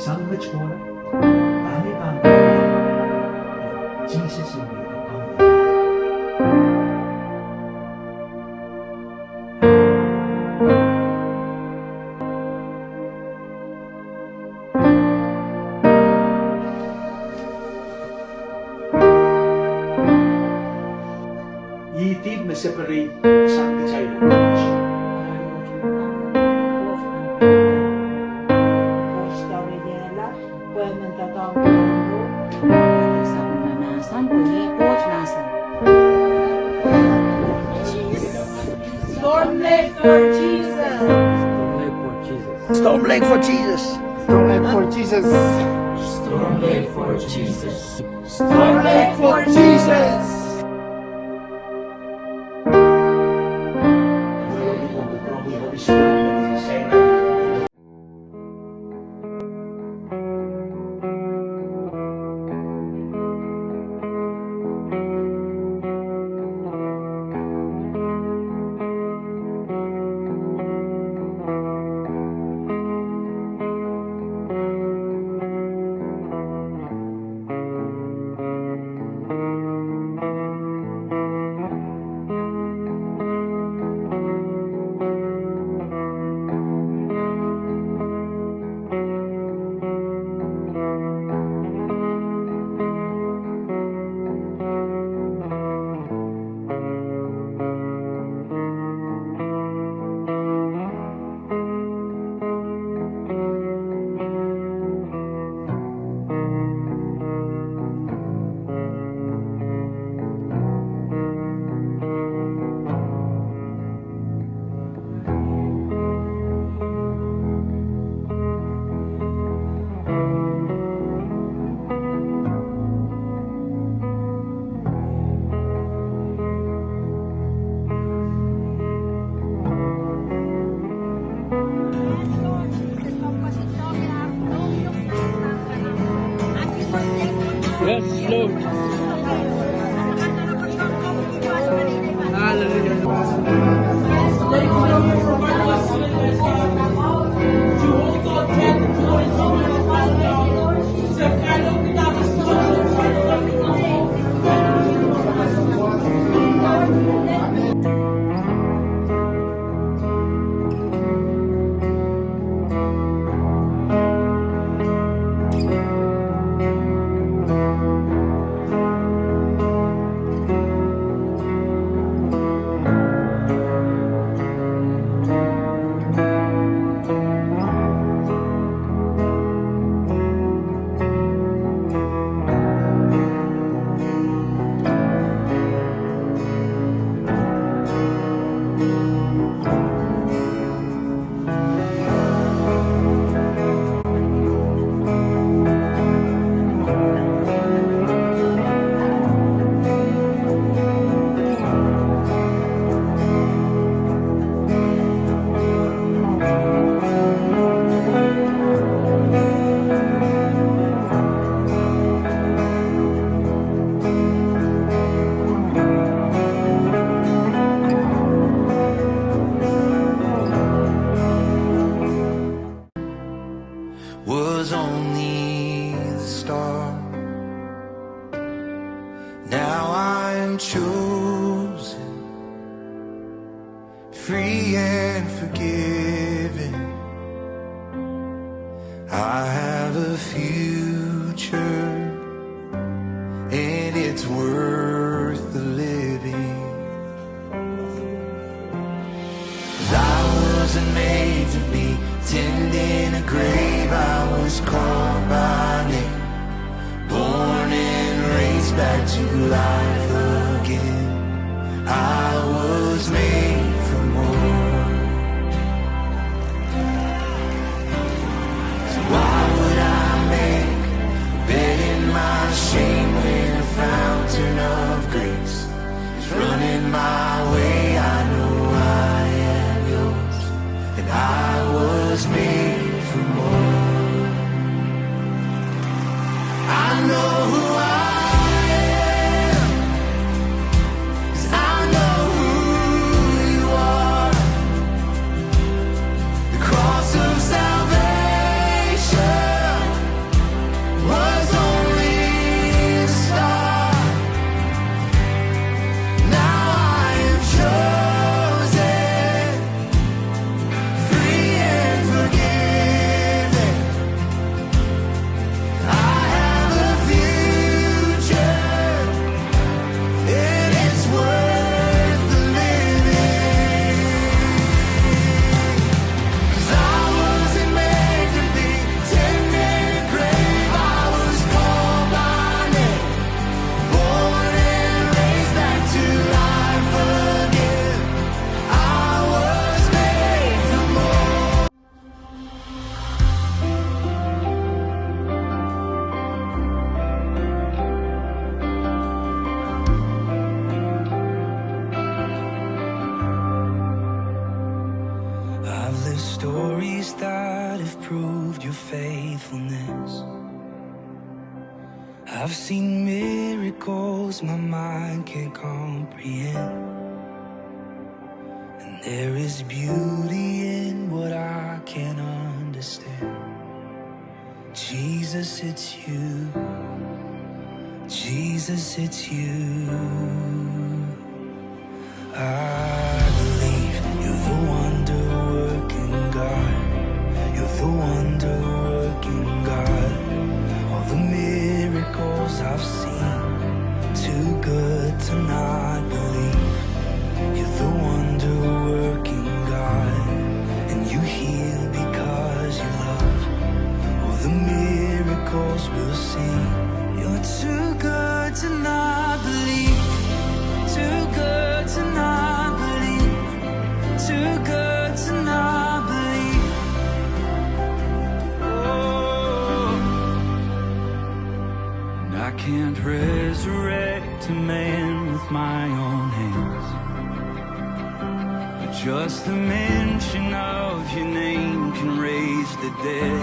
sandwich ko na. Dami pa ang gawin. Jesus will be abounding. Ye did me separate some child of God. Storm Lake for Jesus. Storm Lake for Jesus. Storm Lake for Jesus. Storm Lake for Jesus. Storm Lake for Jesus. Yes, Lord. Was only the start. Now I am chosen, free and forgiven. I have a future, and it's worth the living. 'Cause I wasn't made to be tended in a grave. I was called by name, born and raised back to life again. I was made for more. So why would I make a bed in my shame when a fountain of grace is running my way? I know I am yours, and I was made for more. I know who I am, 'cause I know who you are. The cross of salvation stories that have proved your faithfulness. I've seen miracles my mind can't comprehend. And there is beauty in what I can't understand. Jesus, it's you. Jesus, it's you. I believe you're the wonder-working God. You're the wonder-working God. All the miracles I've seen, too good to not believe. You're the wonder-working God, and you heal because you love. All the miracles we'll see. You're too good to not believe. Too good to not believe. Too good to not believe. Oh. And I can't resurrect a man with my own hands, but just the mention of your name can raise the dead